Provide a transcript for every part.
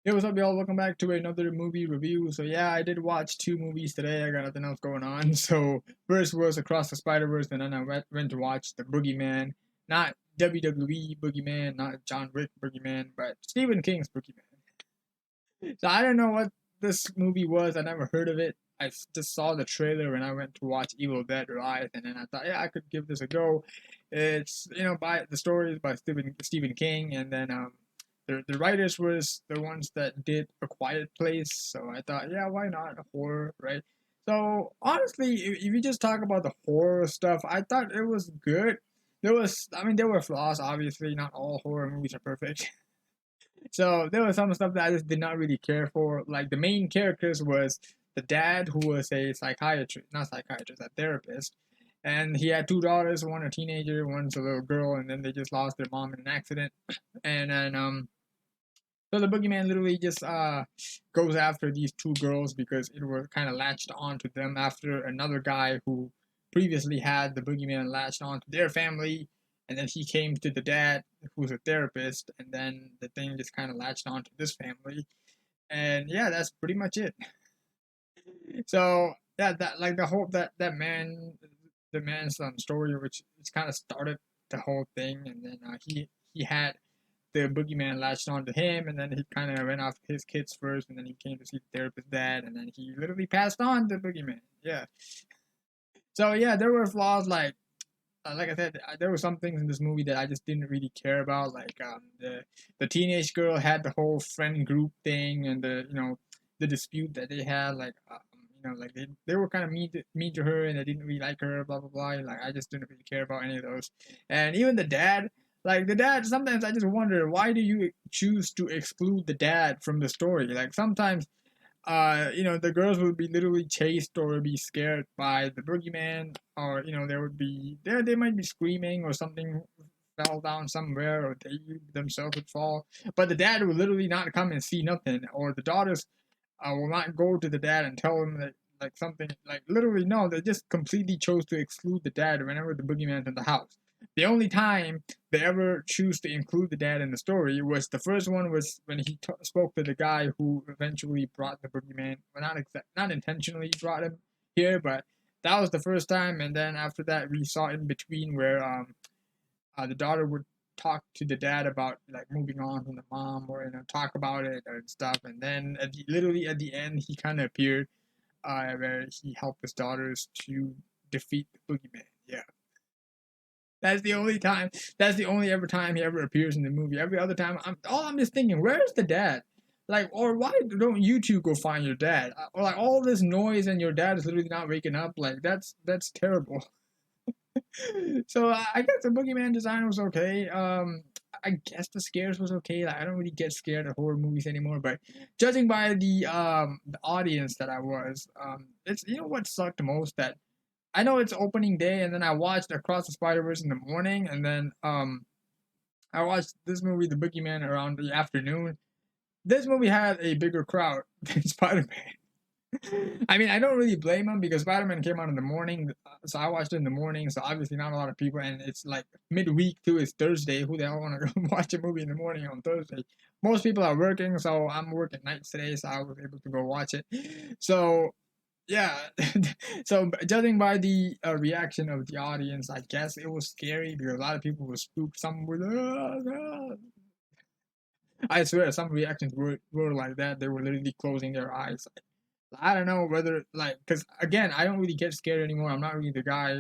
Hey, what's up, y'all? Welcome back to another movie review. So yeah, I did watch two movies today. I got nothing else going on. So first was Across the Spider-Verse, and then I went to watch the Boogeyman, not WWE Boogeyman, not John Wick Boogeyman, but Stephen King's Boogeyman. So I don't know what this movie was. I never heard of it. Just saw the trailer when I went to watch Evil Dead Rise, and then I thought, yeah, I could give this a go. It's by the story is by Stephen King, and then the writers was the ones that did A Quiet Place. So I thought, yeah, why not a horror, right? So honestly, if you just talk about the horror stuff, I thought it was good. There were flaws. Obviously, not all horror movies are perfect. So there was some stuff that I just did not really care for. Like the main characters was the dad who was a psychiatrist, not psychiatrist, a therapist. And he had two daughters, one a teenager, one's a little girl, and then they just lost their mom in an accident. And then so the boogeyman literally just goes after these two girls because it was kind of latched onto them after another guy who previously had the boogeyman latched onto their family, and then he came to the dad who's a therapist, and then the thing just kind of latched onto this family, and yeah, that's pretty much it. So yeah, that like the whole that man, the man's story, which it's kind of started the whole thing, and then he had the boogeyman latched onto him, and then he kind of went after his kids first, and then he came to see the therapist dad, and then he literally passed on the boogeyman. Yeah. So yeah, there were flaws like I said, there were some things in this movie that I just didn't really care about. Like the teenage girl had the whole friend group thing, and the dispute that they had. Like like they were kind of mean to her, and they didn't really like her. Blah blah blah. And, like I just didn't really care about any of those. And even the dad, like the dad, sometimes I just wonder why do you choose to exclude the dad from the story? Like sometimes the girls would be literally chased or be scared by the boogeyman, or they might be screaming or something fell down somewhere, or they themselves would fall. But the dad would literally not come and see nothing, or the daughters will not go to the dad and tell him that like something like literally no, they just completely chose to exclude the dad whenever the boogeyman's in the house. The only time they ever choose to include the dad in the story was the first one was when he spoke to the guy who eventually brought the boogeyman. Well, not intentionally brought him here, but that was the first time. And then after that, we saw in between where the daughter would talk to the dad about like moving on from the mom, or talk about it and stuff. And then literally at the end, he kind of appeared where he helped his daughters to defeat the boogeyman. Yeah. That's the only time. That's the only ever time he ever appears in the movie. Every other time, I'm just thinking, where's the dad? Like, or why don't you two go find your dad? Or like all this noise and your dad is literally not waking up. Like that's terrible. So I guess the boogeyman design was okay. I guess the scares was okay. Like I don't really get scared of horror movies anymore. But judging by the audience that I was, it's what sucked most that I know it's opening day, and then I watched Across the Spider Verse in the morning, and then I watched this movie, The Boogeyman, around the afternoon. This movie had a bigger crowd than Spider Man. I mean, I don't really blame him because Spider Man came out in the morning, so I watched it in the morning. So obviously, not a lot of people, and it's like midweek too. It's Thursday. Who the hell want to go watch a movie in the morning on Thursday? Most people are working, so I'm working nights today, so I was able to go watch it. So yeah, so judging by the reaction of the audience, I guess it was scary because a lot of people were spooked. Some were "Ah, ah." I swear some reactions were like that. They were literally closing their eyes. I don't know whether like because again I don't really get scared anymore. I'm not really the guy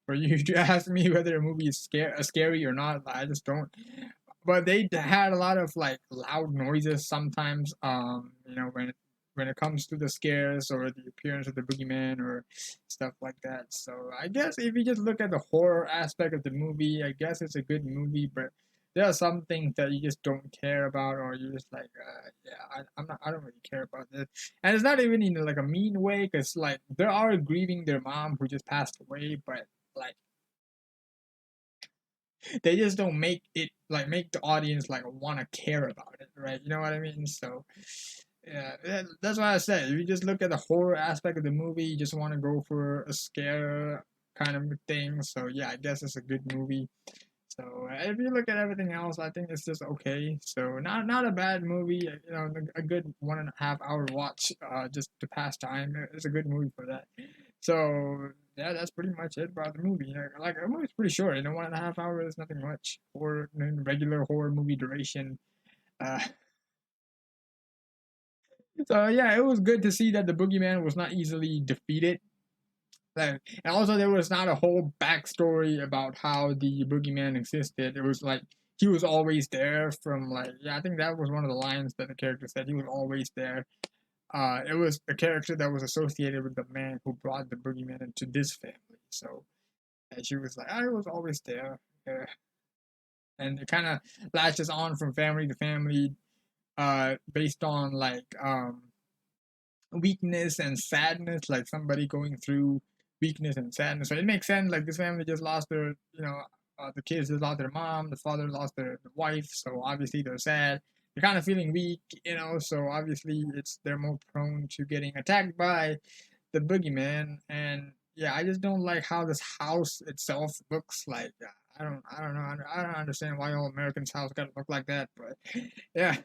for you to ask me whether a movie is scary or not. I just don't. But they had a lot of like loud noises sometimes. When it comes to the scares or the appearance of the boogeyman or stuff like that. So I guess if you just look at the horror aspect of the movie, I guess it's a good movie. But there are some things that you just don't care about, or you're just like, yeah, I'm not, I don't really care about this. And it's not even in like a mean way, because like they are grieving their mom who just passed away, but like they just don't make it like make the audience like want to care about it, right? You know what I mean? So yeah, that's why I said if you just look at the horror aspect of the movie, you just want to go for a scare kind of thing. So yeah, I guess it's a good movie. So if you look at everything else, I think it's just okay. So not a bad movie. A good 1.5 hour watch, just to pass time. It's a good movie for that. So yeah, that's pretty much it about the movie. Like the movie's pretty short. 1.5 hours is nothing much for regular horror movie duration. Uh, so yeah, it was good to see that the boogeyman was not easily defeated. Like, and also there was not a whole backstory about how the boogeyman existed. It was like he was always there from like, yeah, I think that was one of the lines that the character said. He was always there. It was a character that was associated with the man who brought the boogeyman into this family. So and she was like, I was always there. Yeah. And it kind of latches on from family to family, based on like weakness and sadness, like somebody going through weakness and sadness. So it makes sense. Like this family just lost their, the kids just lost their mom, the father lost their wife. So obviously they're sad. They're kind of feeling weak, So obviously they're more prone to getting attacked by the boogeyman. And yeah, I just don't like how this house itself looks like. I don't know. I don't understand why all Americans' house gotta look like that, but yeah.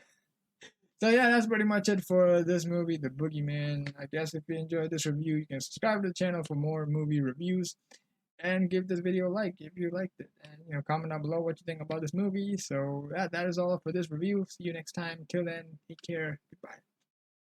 So yeah, that's pretty much it for this movie, The Boogeyman. I guess if you enjoyed this review, you can subscribe to the channel for more movie reviews and give this video a like if you liked it. And comment down below what you think about this movie. So yeah, that is all for this review. See you next time. Till then, take care. Goodbye.